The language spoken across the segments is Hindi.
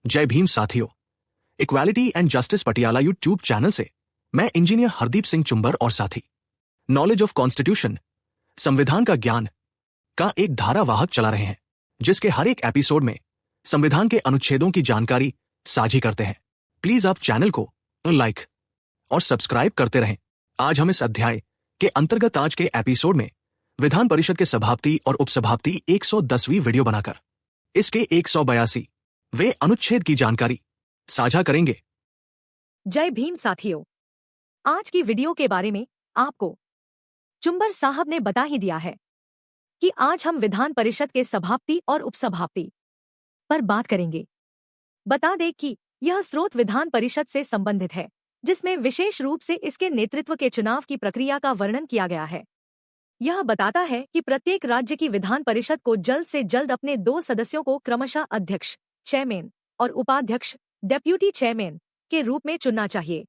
जय भीम साथियों, equality and justice Patiala YouTube channel से मैं इंजीनियर हरदीप सिंह चुंबर और साथी नॉलेज ऑफ कॉन्स्टिट्यूशन, संविधान का ज्ञान का एक धारावाहक चला रहे हैं, जिसके हर एक एपिसोड में संविधान के अनुच्छेदों की जानकारी साझी करते हैं। प्लीज आप चैनल को लाइक और सब्सक्राइब करते रहें। आज हम इस अध्याय के अंतर्गत आज के एपिसोड में विधान परिषद के सभापति और उपसभापति 110वीं वीडियो बनाकर इसके 182 वे अनुच्छेद की जानकारी साझा करेंगे। जय भीम साथियों, आज की वीडियो के बारे में आपको चुंबर साहब ने बता ही दिया है कि आज हम विधान परिषद के सभापति और उपसभापति पर बात करेंगे। बता दें कि यह स्रोत विधान परिषद से संबंधित है, जिसमें विशेष रूप से इसके नेतृत्व के चुनाव की प्रक्रिया का वर्णन किया गया है। यह बताता है कि प्रत्येक राज्य की विधान परिषद को जल्द से जल्द अपने 2 सदस्यों को क्रमशः अध्यक्ष, चेयरमैन और उपाध्यक्ष, डेप्यूटी चेयरमैन के रूप में चुनना चाहिए।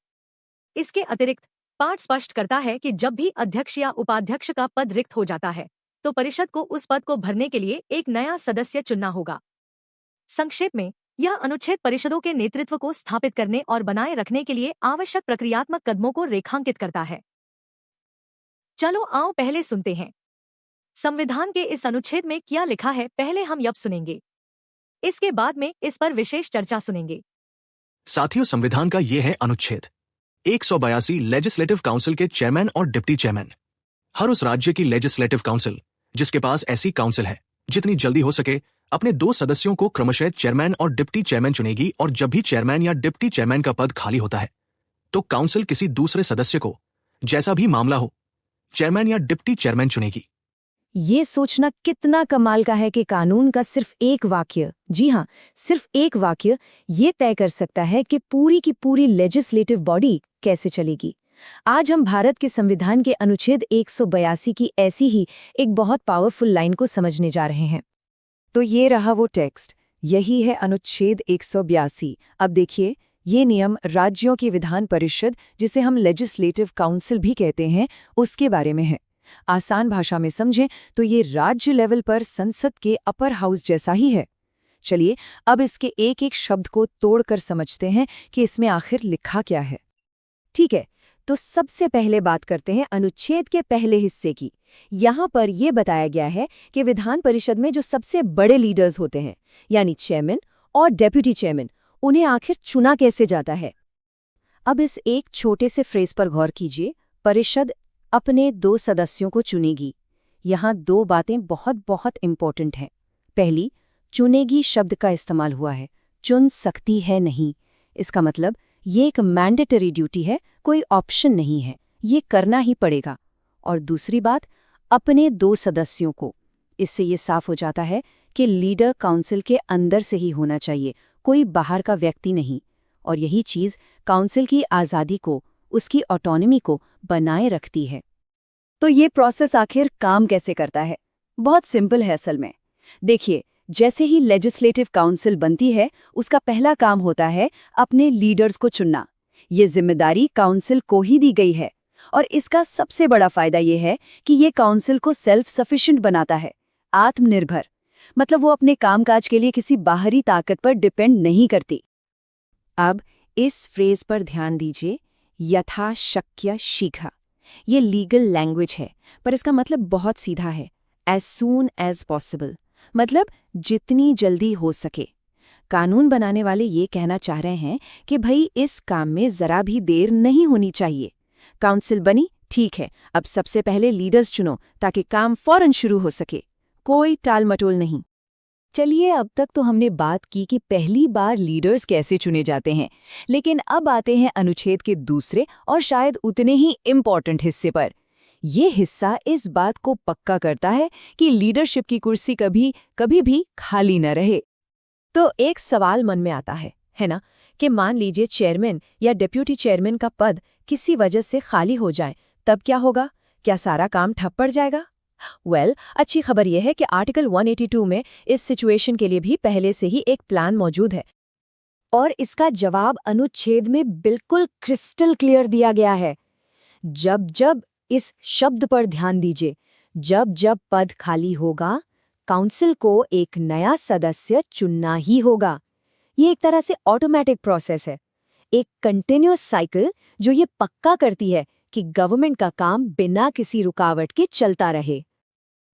इसके अतिरिक्त पाठ स्पष्ट करता है कि जब भी अध्यक्ष या उपाध्यक्ष का पद रिक्त हो जाता है तो परिषद को उस पद को भरने के लिए एक नया सदस्य चुनना होगा। संक्षेप में, यह अनुच्छेद परिषदों के नेतृत्व को स्थापित करने और बनाए रखने के लिए आवश्यक प्रक्रियात्मक कदमों को रेखांकित करता है। चलो आओ पहले सुनते हैं संविधान के इस अनुच्छेद में क्या लिखा है। पहले हम यह सुनेंगे, इसके बाद में इस पर विशेष चर्चा सुनेंगे। साथियों, संविधान का ये है अनुच्छेद 182 लेजिस्लेटिव काउंसिल के चेयरमैन और डिप्टी चेयरमैन। हर उस राज्य की लेजिस्लेटिव काउंसिल जिसके पास ऐसी काउंसिल है, जितनी जल्दी हो सके अपने 2 सदस्यों को क्रमशः चेयरमैन और डिप्टी चेयरमैन चुनेगी, और जब भी चेयरमैन या डिप्टी चेयरमैन का पद खाली होता है तो काउंसिल किसी दूसरे सदस्य को, जैसा भी मामला हो, चेयरमैन या डिप्टी चेयरमैन चुनेगी। ये सोचना कितना कमाल का है कि कानून का सिर्फ एक वाक्य, जी हाँ, सिर्फ एक वाक्य ये तय कर सकता है कि पूरी की पूरी लेजिस्लेटिव बॉडी कैसे चलेगी। आज हम भारत के संविधान के अनुच्छेद 182 की ऐसी ही एक बहुत पावरफुल लाइन को समझने जा रहे हैं। तो ये रहा वो टेक्स्ट, यही है अनुच्छेद 182। अब देखिए, ये नियम राज्यों की विधान परिषद, जिसे हम लेजिस्लेटिव काउंसिल भी कहते हैं, उसके बारे में है। आसान भाषा में समझें तो ये राज्य लेवल पर संसद के अपर हाउस जैसा ही है। चलिए अब इसके एक एक शब्द को तोड़कर समझते हैं कि इसमें आखिर लिखा क्या है। ठीक है, तो सबसे पहले बात करते हैं अनुच्छेद के पहले हिस्से की। यहाँ पर यह बताया गया है कि विधान परिषद में जो सबसे बड़े लीडर्स होते हैं, यानी चेयरमैन और डेप्यूटी चेयरमैन, उन्हें आखिर चुना कैसे जाता है। अब इस एक छोटे से फ्रेज पर गौर कीजिए, परिषद अपने 2 सदस्यों को चुनेगी। यहाँ 2 बातें बहुत बहुत इंपॉर्टेंट हैं। पहली, चुनेगी शब्द का इस्तेमाल हुआ है, चुन सकती है नहीं। इसका मतलब ये एक मैंडेटरी ड्यूटी है, कोई ऑप्शन नहीं है, ये करना ही पड़ेगा। और दूसरी बात, अपने 2 सदस्यों को। इससे ये साफ हो जाता है कि लीडर काउंसिल के अंदर से ही होना चाहिए, कोई बाहर का व्यक्ति नहीं। और यही चीज़ काउंसिल की आज़ादी को, उसकी ऑटोनॉमी को बनाए रखती है। तो ये प्रोसेस आखिर काम कैसे करता है? बहुत सिंपल है असल में। देखिए, जैसे ही लेजिस्लेटिव काउंसिल बनती है, उसका पहला काम होता है अपने लीडर्स को चुनना। ये जिम्मेदारी काउंसिल को ही दी गई है, और इसका सबसे बड़ा फायदा ये है कि ये काउंसिल को सेल्फ सफिशिएंट बनाता है, आत्मनिर्भर। मतलब वो अपने कामकाज के लिए किसी बाहरी ताकत पर डिपेंड नहीं करती। अब इस फ्रेज पर ध्यान दीजिए, यथाशक्य शीघ्र। ये लीगल लैंग्वेज है, पर इसका मतलब बहुत सीधा है, एज सून एज पॉसिबल, मतलब जितनी जल्दी हो सके। कानून बनाने वाले ये कहना चाह रहे हैं कि भाई इस काम में जरा भी देर नहीं होनी चाहिए। काउंसिल बनी, ठीक है, अब सबसे पहले लीडर्स चुनो ताकि काम फौरन शुरू हो सके, कोई टाल मटोल नहीं। चलिए, अब तक तो हमने बात की कि पहली बार लीडर्स कैसे चुने जाते हैं, लेकिन अब आते हैं अनुच्छेद के दूसरे और शायद उतने ही इम्पॉर्टेंट हिस्से पर। ये हिस्सा इस बात को पक्का करता है कि लीडरशिप की कुर्सी कभी भी खाली न रहे। तो एक सवाल मन में आता है ना, कि मान लीजिए चेयरमैन या डेप्यूटी चेयरमैन का पद किसी वजह से खाली हो जाए, तब क्या होगा? क्या सारा काम ठप पड़ जाएगा? अच्छी खबर यह है कि आर्टिकल 182 में इस सिचुएशन के लिए भी पहले से ही एक प्लान मौजूद है, और इसका जवाब अनुच्छेद में बिल्कुल क्रिस्टल क्लियर दिया गया है। जब इस शब्द पर ध्यान दीजिए, जब पद खाली होगा, काउंसिल को एक नया सदस्य चुनना ही होगा। ये एक तरह से ऑटोमेटिक प्रोसेस है, एक कंटिन्यूअस साइकिल जो ये पक्का करती है कि गवर्नमेंट का काम बिना किसी रुकावट के चलता रहे।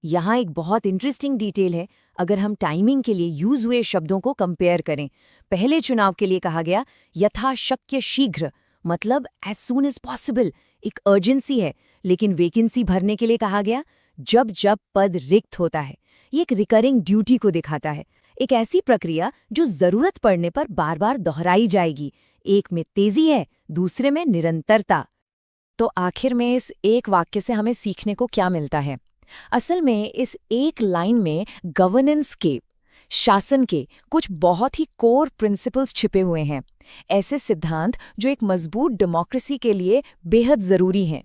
यहाँ एक बहुत इंटरेस्टिंग डिटेल है। अगर हम टाइमिंग के लिए यूज हुए शब्दों को कंपेयर करें, पहले चुनाव के लिए कहा गया यथाशक्य शीघ्र, मतलब एज सून एज पॉसिबल, एक अर्जेंसी है। लेकिन वैकेंसी भरने के लिए कहा गया जब जब पद रिक्त होता है। ये एक रिकरिंग ड्यूटी को दिखाता है, एक ऐसी प्रक्रिया जो जरूरत पड़ने पर बार बार दोहराई जाएगी। एक में तेजी है, दूसरे में निरंतरता। तो आखिर में इस एक वाक्य से हमें सीखने को क्या मिलता है? असल में इस एक लाइन में गवर्नेंस के, शासन के कुछ बहुत ही कोर प्रिंसिपल्स छिपे हुए हैं, ऐसे सिद्धांत जो एक मजबूत डेमोक्रेसी के लिए बेहद जरूरी हैं।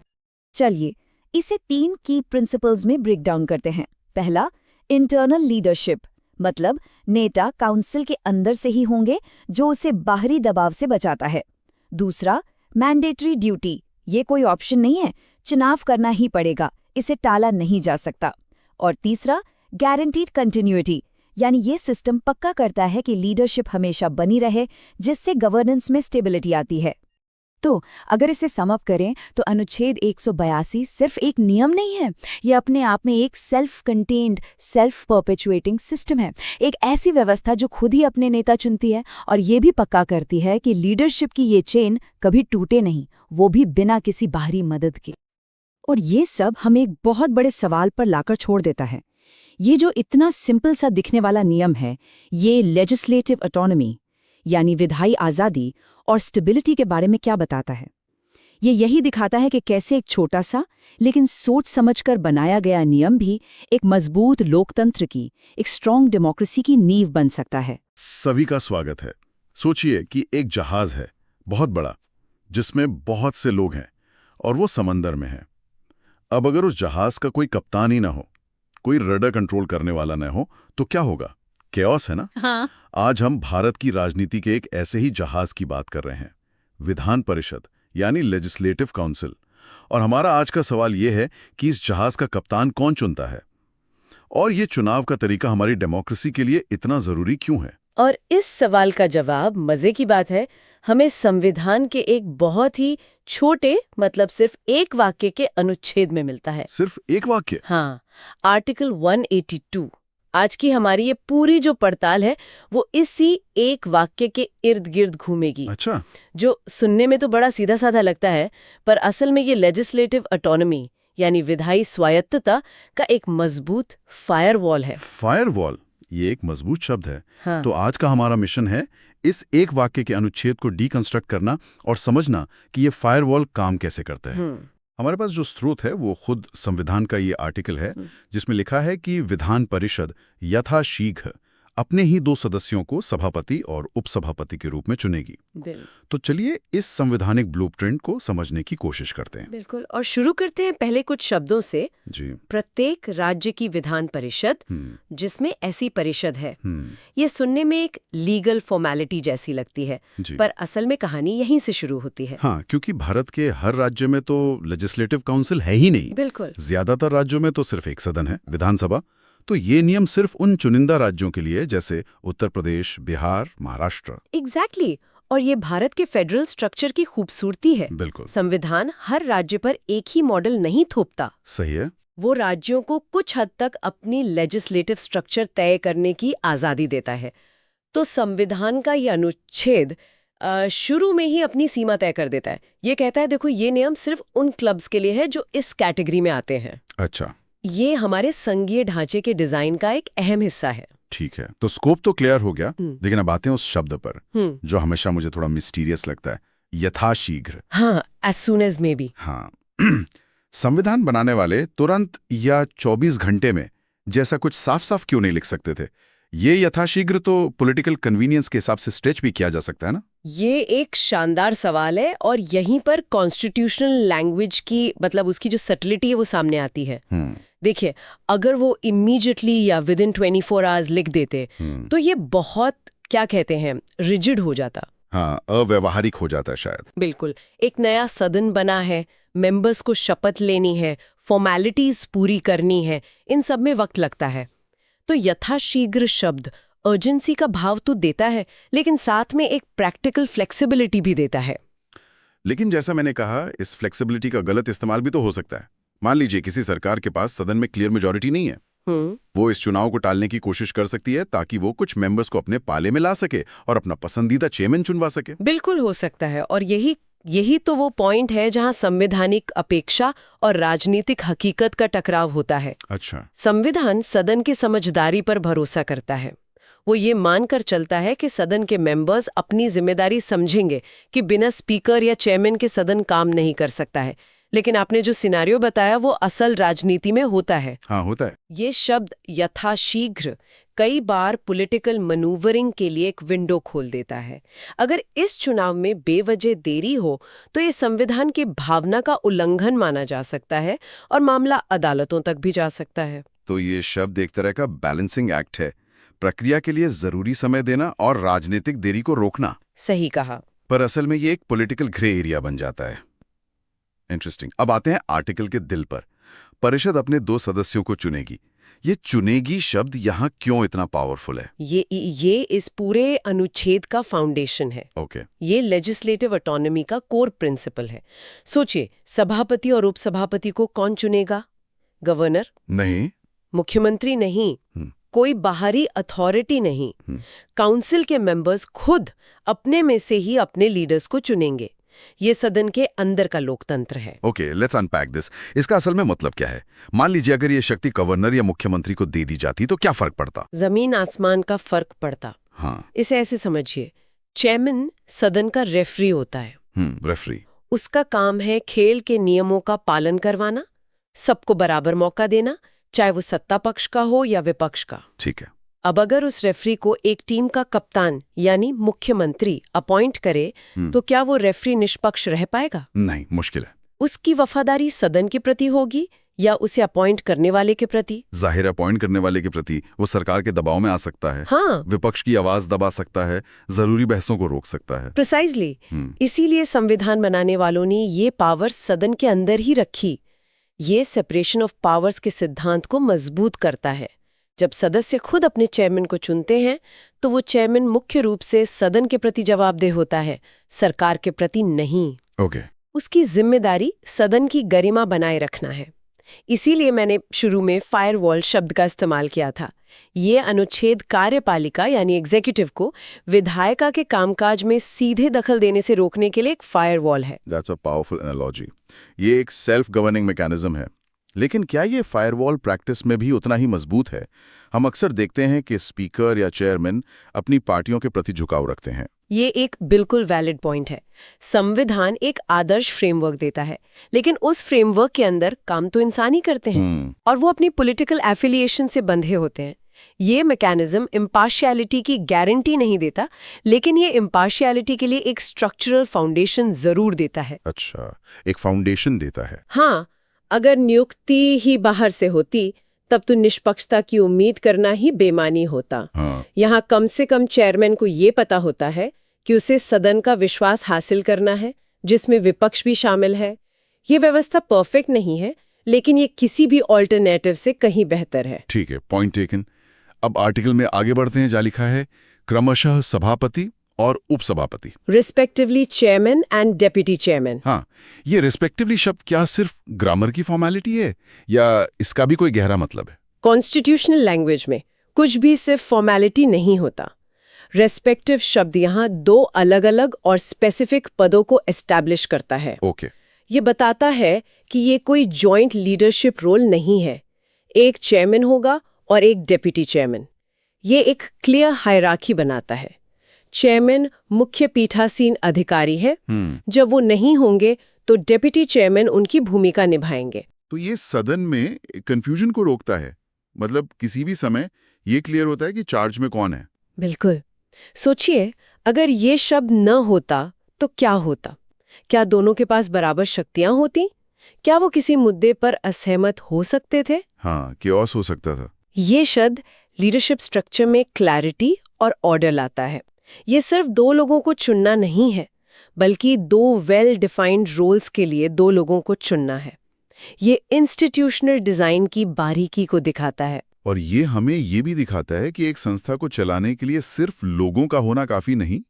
चलिए इसे 3 की प्रिंसिपल्स में ब्रेक डाउन करते हैं। पहला, इंटरनल लीडरशिप, मतलब नेता काउंसिल के अंदर से ही होंगे जो उसे बाहरी दबाव से बचाता है। दूसरा, मैंडेटरी ड्यूटी, ये कोई ऑप्शन नहीं है, चुनाव करना ही पड़ेगा, इसे टाला नहीं जा सकता। और तीसरा, गारंटीड कंटिन्यूटी, यानी ये सिस्टम पक्का करता है कि लीडरशिप हमेशा बनी रहे, जिससे गवर्नेंस में स्टेबिलिटी आती है। तो अगर इसे सम अप करें तो अनुच्छेद 182 सिर्फ एक नियम नहीं है, ये अपने आप में एक self contained, self perpetuating system है, एक ऐसी व्यवस्था जो खुद ही अपने नेता चुनती है और ये भी पक्का करती है कि लीडरशिप की ये चेन कभी टूटे नहीं, वो भी बिना किसी बाहरी मदद के। और ये सब हमें एक बहुत बड़े सवाल पर लाकर छोड़ देता है। ये जो इतना सिंपल सा दिखने वाला नियम है, ये लेजिस्लेटिव ऑटोनॉमी यानी विधायी आज़ादी और स्टेबिलिटी के बारे में क्या बताता है? ये यही दिखाता है कि कैसे एक छोटा सा लेकिन सोच समझकर बनाया गया नियम भी एक मजबूत लोकतंत्र की, एक स्ट्रॉन्ग डेमोक्रेसी की नींव बन सकता है। सभी का स्वागत है। सोचिए कि एक जहाज है, बहुत बड़ा, जिसमें बहुत से लोग हैं और वो समंदर में है। अब अगर उस जहाज का कोई कप्तान ही ना हो, कोई रडर कंट्रोल करने वाला न हो, तो क्या होगा? केओस है ना? हाँ। आज हम भारत की राजनीति के एक ऐसे ही जहाज की बात कर रहे हैं, विधान परिषद यानी लेजिस्लेटिव काउंसिल। और हमारा आज का सवाल यह है कि इस जहाज का कप्तान कौन चुनता है, और ये चुनाव का तरीका हमारी डेमोक्रेसी के लिए इतना जरूरी क्यों है? और इस सवाल का जवाब, मजे की बात है, हमें संविधान के एक बहुत ही छोटे, मतलब सिर्फ एक वाक्य के अनुच्छेद में मिलता है। सिर्फ एक वाक्य? हाँ, आर्टिकल 182। आज की हमारी ये पूरी जो पड़ताल है वो इसी एक वाक्य के इर्द गिर्द घूमेगी। अच्छा। जो सुनने में तो बड़ा सीधा साधा लगता है, पर असल में ये लेजिस्लेटिव ऑटोनॉमी यानी विधायी स्वायत्तता का एक मजबूत फायरवॉल है। फायरवॉल, ये एक मजबूत शब्द है। हाँ। तो आज का हमारा मिशन है इस एक वाक्य के अनुच्छेद को डीकंस्ट्रक्ट करना और समझना कि ये फायरवॉल काम कैसे करता है। हमारे पास जो स्रोत है वो खुद संविधान का ये आर्टिकल है, जिसमें लिखा है कि विधान परिषद यथाशीघ्र अपने ही 2 सदस्यों को सभापति और उपसभापति के रूप में चुनेगी। तो चलिए इस संवैधानिक ब्लूप्रिंट को समझने की कोशिश करते हैं। बिल्कुल, और शुरू करते हैं पहले कुछ शब्दों से। जी। प्रत्येक राज्य की विधान परिषद, जिसमें ऐसी परिषद है, ये सुनने में एक लीगल फॉर्मेलिटी जैसी लगती है, पर असल में कहानी यहीं से शुरू होती है। हाँ, क्योंकि भारत के हर राज्य में तो लेजिस्लेटिव काउंसिल है ही नहीं। बिल्कुल। ज्यादातर राज्यों में तो सिर्फ एक सदन है, विधानसभा। तो ये नियम सिर्फ उन चुनिंदा राज्यों के लिए, जैसे उत्तर प्रदेश, बिहार, महाराष्ट्र। एग्जैक्टली। और ये भारत के फेडरल स्ट्रक्चर की खूबसूरती है। बिल्कुल। संविधान हर राज्य पर एक ही मॉडल नहीं थोपता। सही है। वो राज्यों को कुछ हद तक अपनी लेजिस्लेटिव स्ट्रक्चर तय करने की आजादी देता है। तो संविधान का ये अनुच्छेद शुरू में ही अपनी सीमा तय कर देता है। ये कहता है, देखो, ये नियम सिर्फ उन क्लब्स के लिए है जो इस कैटेगरी में आते हैं। अच्छा। ये हमारे संघीय ढांचे के डिजाइन का एक अहम हिस्सा है। ठीक है, तो स्कोप तो क्लियर हो गया, लेकिन अब आते हैं उस शब्द पर जो हमेशा मुझे थोड़ा मिस्टीरियस लगता है, यथाशीघ्र। हाँ, as soon as maybe। हाँ। संविधान बनाने वाले तुरंत या 24 घंटे में जैसा कुछ साफ साफ क्यों नहीं लिख सकते थे? ये यथाशीघ्र तो पॉलिटिकल कन्वीनियंस के हिसाब से स्ट्रेच भी किया जा सकता है ना? ये एक शानदार सवाल है, और यहीं पर कॉन्स्टिट्यूशनल लैंग्वेज की, मतलब उसकी जो सटलिटी है वो सामने आती है। देखिए, अगर वो इमीडिएटली या विद इन 24 आवर्स लिख देते तो ये बहुत, क्या कहते हैं, रिजिड हो जाता। हाँ, अव्यवहारिक हो जाता है शायद। बिल्कुल। एक नया सदन बना है, मेंबर्स को शपथ लेनी है, फॉर्मेलिटीज पूरी करनी है, इन सब में वक्त लगता है। तो यथाशीघ्र शब्द अर्जेंसी का भाव तो देता है, लेकिन साथ में एक प्रैक्टिकल फ्लेक्सिबिलिटी भी देता है। लेकिन जैसा मैंने कहा, इस फ्लेक्सिबिलिटी का गलत इस्तेमाल भी तो हो सकता है। मान लीजिए किसी सरकार के पास सदन में क्लियर मेजॉरिटी नहीं है। वो इस चुनाव को टालने की कोशिश कर सकती है ताकि वो कुछ मेंबर्स को अपने पाले में ला सके और अपना पसंदीदा चेयरमैन चुनवा सके। बिल्कुल हो सकता है, और यही तो वो पॉइंट है जहां संवैधानिक अपेक्षा और राजनीतिक हकीकत का टकराव होता है। अच्छा। संविधान सदन की समझदारी पर भरोसा करता है। वो ये मानकर चलता है कि सदन के मेंबर्स अपनी जिम्मेदारी समझेंगे कि बिना स्पीकर या चेयरमैन के सदन काम नहीं कर सकता है। लेकिन आपने जो सिनारियो बताया वो असल राजनीति में होता है। हाँ, होता है। ये शब्द यथाशीघ्र कई बार पॉलिटिकल मैनूवरिंग के लिए एक विंडो खोल देता है। अगर इस चुनाव में बेवजह देरी हो तो ये संविधान की भावना का उल्लंघन माना जा सकता है और मामला अदालतों तक भी जा सकता है। तो ये शब्द एक तरह का बैलेंसिंग एक्ट है, प्रक्रिया के लिए जरूरी समय देना और राजनीतिक देरी को रोकना। सही कहा। पर असल में ये एक पॉलिटिकल ग्रे एरिया बन जाता है। इंटरेस्टिंग। अब आते हैं आर्टिकल के दिल पर। परिषद अपने 2 सदस्यों को चुनेगी। ये चुनेगी शब्द यहाँ क्यों इतना पावरफुल है? ये इस पूरे अनुच्छेद का फाउंडेशन है। ओके। ये लेजिस्लेटिव ऑटोनॉमी का कोर प्रिंसिपल है। सोचिए, सभापति और उपसभापति को कौन चुनेगा? गवर्नर नहीं। मुख्यमंत्री नहीं। कोई बाहरी अथॉरिटी नहीं। काउंसिल के मेंबर्स खुद अपने में से ही अपने लीडर्स को चुनेंगे। ये सदन के अंदर का लोकतंत्र है। Okay, let's unpack this. इसका असल में मतलब क्या है? मान लीजिए अगर ये शक्ति गवर्नर या मुख्यमंत्री को दे दी जाती तो क्या फर्क पड़ता? जमीन आसमान का फर्क पड़ता। हाँ। इसे ऐसे समझिए, चेयरमैन सदन का रेफरी होता है। रेफरी। उसका काम है खेल के नियमों का पालन करवाना, सबको बराबर मौका देना, चाहे वो सत्ता पक्ष का हो या विपक्ष का। ठीक है। अब अगर उस रेफरी को एक टीम का कप्तान यानी मुख्यमंत्री अपॉइंट करे तो क्या वो रेफरी निष्पक्ष रह पाएगा? नहीं, मुश्किल है। उसकी वफादारी सदन के प्रति होगी या उसे अपॉइंट करने वाले के प्रति? जाहिर अपॉइंट करने वाले के प्रति। वो सरकार के दबाव में आ सकता है। हाँ। विपक्ष की आवाज दबा सकता है, जरूरी बहसों को रोक सकता है। प्रिसाइजली। इसीलिए संविधान बनाने वालों ने ये पावर सदन के अंदर ही रखी। ये सेपरेशन ऑफ पावर्स के सिद्धांत को मजबूत करता है। जब सदस्य खुद अपने चेयरमैन को चुनते हैं तो वो चेयरमैन मुख्य रूप से सदन के प्रति जवाबदेह होता है, सरकार के प्रति नहीं। ओके। उसकी जिम्मेदारी सदन की गरिमा बनाए रखना है। इसीलिए मैंने शुरू में फायरवॉल शब्द का इस्तेमाल किया था। ये अनुच्छेद कार्यपालिका यानी एग्जीक्यूटिव को विधायिका के कामकाज में सीधे दखल देने से रोकने के लिए एक फायरवॉल है। That's a powerful analogy. ये एक सेल्फ गवर्निंग मैकेनिज्म है। लेकिन क्या ये फायरवॉल प्रैक्टिस में भी उतना ही मजबूत है? हम अक्सर देखते हैं कि स्पीकर या चेयरमैन अपनी पार्टियों के प्रति झुकाव रखते हैं। ये एक बिल्कुल वैलिड पॉइंट है। संविधान एक आदर्श फ्रेमवर्क देता है, लेकिन उस फ्रेमवर्क के अंदर काम तो इंसान ही करते हैं और वो अपनी पॉलिटिकल एफिलिएशन से बंधे होते हैं। ये मैकेनिज्म इम्पार्शियलिटी की गारंटी नहीं देता, लेकिन ये इम्पार्शियलिटी के लिए एक स्ट्रक्चरल फाउंडेशन जरूर देता है। अच्छा, एक फाउंडेशन देता है। हाँ, अगर नियुक्ति ही बाहर से होती तब तो निष्पक्षता की उम्मीद करना ही बेमानी होता। हाँ। यहाँ कम से कम चेयरमैन को ये पता होता है कि उसे सदन का विश्वास हासिल करना है, जिसमें विपक्ष भी शामिल है। ये व्यवस्था परफेक्ट नहीं है, लेकिन ये किसी भी ऑल्टरनेटिव से कहीं बेहतर है। ठीक है, पॉइंट टेकन। अब आर्टिकल में आगे बढ़ते हैं, जहाँ लिखा है क्रमशः सभापति और उपसभापति, respectively chairman and deputy chairman. हाँ, ये रिस्पेक्टिवली शब्द क्या सिर्फ ग्रामर की फॉर्मेलिटी है या इसका भी कोई गहरा मतलब है? कॉन्स्टिट्यूशनल लैंग्वेज में कुछ भी सिर्फ फॉर्मेलिटी नहीं होता। रेस्पेक्टिव शब्द यहाँ 2 अलग-अलग और स्पेसिफिक पदों को एस्टैब्लिश करता है। ओके। ये बताता है कि ये कोई जॉइंट लीडरशिप रोल नहीं है। एक चेयरमैन होगा और एक डेप्यूटी चेयरमैन। ये एक क्लियर हायरार्की बनाता है। चेयरमैन मुख्य पीठासीन अधिकारी है। जब वो नहीं होंगे तो डेप्यूटी चेयरमैन उनकी भूमिका निभाएंगे। तो ये सदन में कंफ्यूजन को रोकता है। मतलब किसी भी समय ये क्लियर होता है कि चार्ज में कौन है। बिल्कुल। सोचिए, अगर ये शब्द न होता तो क्या होता? क्या दोनों के पास बराबर शक्तियां होती? क्या वो किसी मुद्दे पर असहमत हो सकते थे? हाँ, केओस हो सकता था। ये शब्द लीडरशिप स्ट्रक्चर में क्लैरिटी और ऑर्डर लाता है। ये सिर्फ 2 लोगों को चुनना नहीं है, बल्कि 2 वेल डिफाइंड रोल्स के लिए 2 लोगों को चुनना है। ये इंस्टीट्यूशनल डिजाइन की बारीकी को दिखाता है। और ये हमें ये भी दिखाता है कि एक संस्था को चलाने के लिए सिर्फ लोगों का होना काफी नहीं,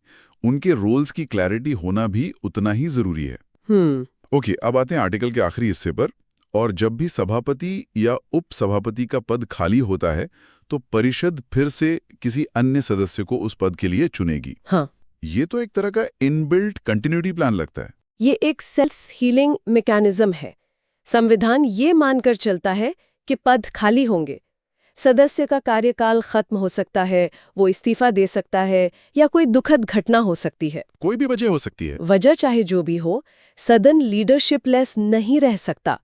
उनके रोल्स की क्लैरिटी होना भी उतना ही जरूरी है। ओके, अब आते हैं आर्टिकल के आखिरी हिस्से पर। और जब भी सभापति या उप सभापति का पद खाली होता है तो परिषद फिर से किसी अन्य सदस्य को उस पद के लिए चुनेगी। हाँ, ये तो एक तरह का इनबिल्ट कंटिन्यूटी प्लान लगता है। ये एक सेल्फ हीलिंग मैकेनिज्म है। संविधान ये मानकर चलता है कि पद खाली होंगे, सदस्य का कार्यकाल खत्म हो सकता है, वो इस्तीफा दे सकता है या कोई दुखद घटना हो सकती है। कोई भी वजह हो सकती है। वजह चाहे जो भी हो, सदन लीडरशिपलेस नहीं रह सकता।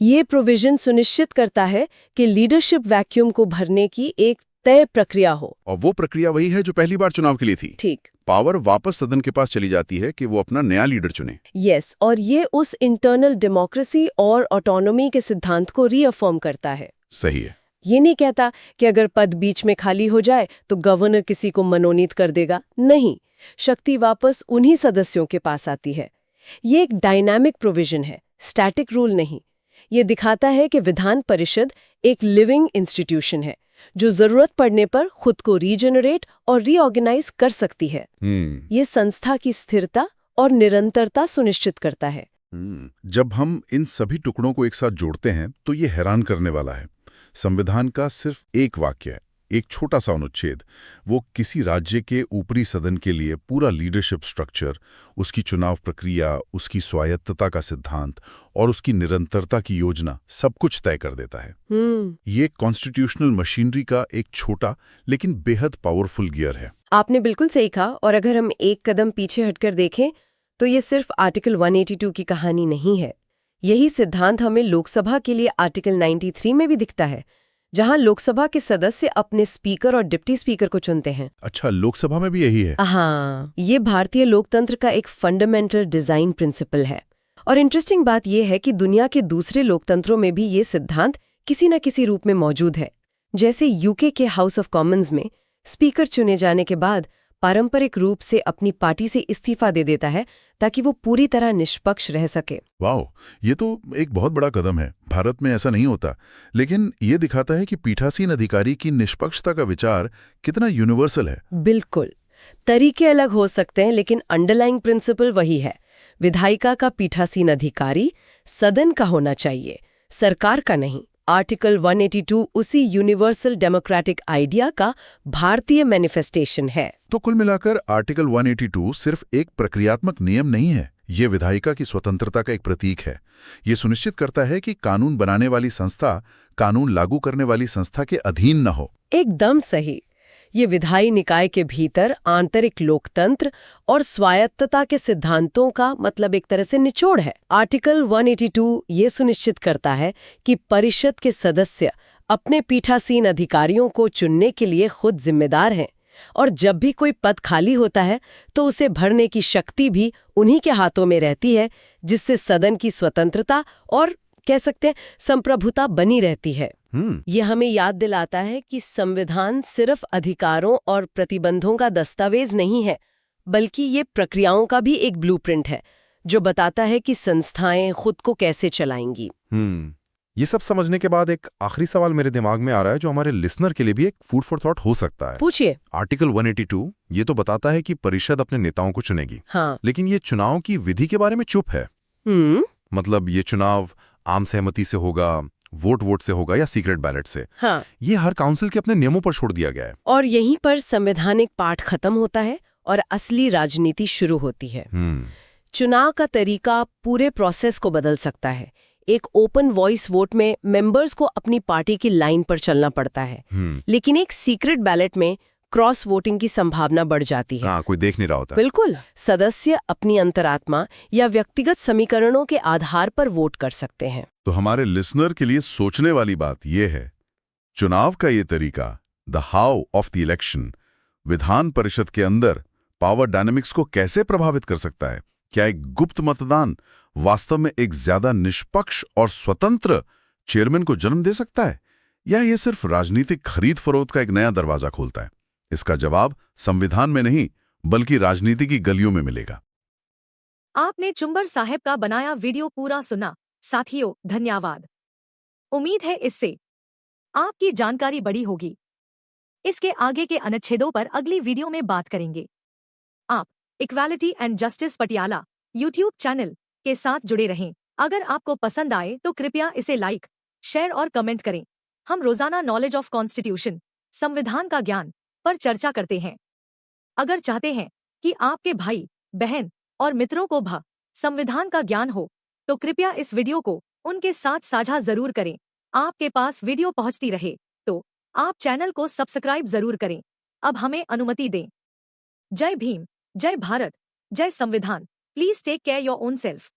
ये प्रोविजन सुनिश्चित करता है कि लीडरशिप वैक्यूम को भरने की एक तय प्रक्रिया हो। और वो प्रक्रिया वही है जो पहली बार चुनाव के लिए थी। ठीक। पावर वापस सदन के पास चली जाती है कि वो अपना नया लीडर चुने। यस, और ये उस इंटरनल डेमोक्रेसी और ऑटोनॉमी के सिद्धांत को रीअफर्म करता है। सही है। ये नहीं कहता कि अगर पद बीच में खाली हो जाए तो गवर्नर किसी को मनोनीत कर देगा। नहीं, शक्ति वापस उन्हीं सदस्यों के पास आती है। ये एक डायनामिक प्रोविजन है, स्टैटिक रूल नहीं। ये दिखाता है कि विधान परिषद एक लिविंग इंस्टीट्यूशन है जो जरूरत पड़ने पर खुद को रीजनरेट और रीऑर्गेनाइज कर सकती है। ये संस्था की स्थिरता और निरंतरता सुनिश्चित करता है। जब हम इन सभी टुकड़ों को एक साथ जोड़ते हैं तो ये हैरान करने वाला है। संविधान का सिर्फ एक वाक्य, एक छोटा सा अनुच्छेद, वो किसी राज्य के ऊपरी सदन के लिए पूरा लीडरशिप स्ट्रक्चर, उसकी चुनाव प्रक्रिया, उसकी स्वायत्तता का सिद्धांत और उसकी निरंतरता की योजना सब कुछ तय कर देता है। ये कॉन्स्टिट्यूशनल मशीनरी का एक छोटा लेकिन बेहद पावरफुल गियर है। आपने बिल्कुल सही कहा। और अगर हम एक कदम पीछे हटकर देखें तो ये सिर्फ आर्टिकल 182 की कहानी नहीं है। यही सिद्धांत हमें लोकसभा के लिए आर्टिकल 93 में भी दिखता है, जहां लोकसभा के सदस्य अपने स्पीकर और डिप्टी स्पीकर को चुनते हैं। अच्छा, लोकसभा में भी यही है? हाँ, ये भारतीय लोकतंत्र का एक फंडामेंटल डिजाइन प्रिंसिपल है। और इंटरेस्टिंग बात यह है कि दुनिया के दूसरे लोकतंत्रों में भी ये सिद्धांत किसी न किसी रूप में मौजूद है। जैसे यूके के हाउस ऑफ कॉमन्स में स्पीकर चुने जाने के बाद पारंपरिक रूप से अपनी पार्टी से इस्तीफा दे देता है ताकि वो पूरी तरह निष्पक्ष रह सके। वाह, ये तो एक बहुत बड़ा कदम है। भारत में ऐसा नहीं होता, लेकिन ये दिखाता है कि पीठासीन अधिकारी की निष्पक्षता का विचार कितना यूनिवर्सल है। बिल्कुल, तरीके अलग हो सकते हैं लेकिन अंडरलाइंग प्रिंसिपल वही है। विधायिका का पीठासीन अधिकारी सदन का होना चाहिए, सरकार का नहीं। आर्टिकल 182 उसी यूनिवर्सल डेमोक्रेटिक आइडिया का भारतीय मैनिफेस्टेशन है। तो कुल मिलाकर आर्टिकल 182 सिर्फ एक प्रक्रियात्मक नियम नहीं है, ये विधायिका की स्वतंत्रता का एक प्रतीक है। ये सुनिश्चित करता है कि कानून बनाने वाली संस्था कानून लागू करने वाली संस्था के अधीन न हो। एकदम सही। ये विधायी निकाय के भीतर आंतरिक लोकतंत्र और स्वायत्तता के सिद्धांतों का मतलब एक तरह से निचोड़ है। आर्टिकल 182 ये सुनिश्चित करता है कि परिषद के सदस्य अपने पीठासीन अधिकारियों को चुनने के लिए खुद जिम्मेदार हैं, और जब भी कोई पद खाली होता है तो उसे भरने की शक्ति भी उन्हीं के हाथों में रहती है, जिससे सदन की स्वतंत्रता और कह सकते हैं संप्रभुता बनी रहती है। ये हमें याद दिलाता है कि संविधान सिर्फ अधिकारों और प्रतिबंधों का दस्तावेज नहीं है, बल्कि ये प्रक्रियाओं का भी एक ब्लूप्रिंट है जो बताता है कि संस्थाएं खुद को कैसे चलाएंगी। ये सब समझने के बाद एक आखिरी सवाल मेरे दिमाग में आ रहा है जो हमारे लिसनर के लिए भी एक फूड फॉर थॉट हो सकता है। पूछिए। आर्टिकल 182 ये तो बताता है कि परिषद अपने नेताओं को चुनेगी। हाँ। लेकिन ये चुनाव की विधि के बारे में चुप है। मतलब ये चुनाव आम सहमति से होगा, वोट से होगा या सीक्रेट बैलेट से। हाँ। ये हर काउंसिल के अपने नियमों पर छोड़ दिया गया है। और यहीं पर संवैधानिक पाठ खत्म होता है और असली राजनीति शुरू होती है। चुनाव का तरीका पूरे प्रोसेस को बदल सकता है। एक ओपन वॉइस वोट में मेंबर्स को अपनी पार्टी की लाइन पर चलना पड़ता है, लेकिन एक सीक्रेट बैलेट में क्रॉस वोटिंग की संभावना बढ़ जाती है। हाँ, कोई देख नहीं रहा होता। बिल्कुल, सदस्य अपनी अंतरात्मा या व्यक्तिगत समीकरणों के आधार पर वोट कर सकते हैं। तो हमारे लिसनर के लिए सोचने वाली बात यह है, चुनाव का ये तरीका, the how of the election, Vidhan Parishad के अंदर पावर डायनामिक्स को कैसे प्रभावित कर सकता है? क्या एक गुप्त मतदान वास्तव में एक ज्यादा निष्पक्ष और स्वतंत्र चेयरमैन को जन्म दे सकता है, या यह सिर्फ राजनीतिक खरीद फरोख्त का एक नया दरवाजा खोलता है? इसका जवाब संविधान में नहीं बल्कि राजनीति की गलियों में मिलेगा। आपने चुंबर साहब का बनाया वीडियो पूरा सुना। साथियों, धन्यवाद। उम्मीद है इससे आपकी जानकारी बड़ी होगी। इसके आगे के अनुच्छेदों पर अगली वीडियो में बात करेंगे। आप equality and justice Patiala YouTube channel के साथ जुड़े रहें। अगर आपको पसंद आए तो कृपया इसे लाइक, शेयर और कमेंट करें। हम रोजाना नॉलेज ऑफ कॉन्स्टिट्यूशन, संविधान का ज्ञान पर चर्चा करते हैं। अगर चाहते हैं कि आपके भाई, बहन और मित्रों को भी संविधान का ज्ञान हो, तो कृपया इस वीडियो को उनके साथ साझा जरूर करें। आपके पास वीडियो पहुंचती रहे तो आप चैनल को सब्सक्राइब जरूर करें। अब हमें अनुमति दें। जय भीम, जय भारत, जय संविधान। Please take care your own self.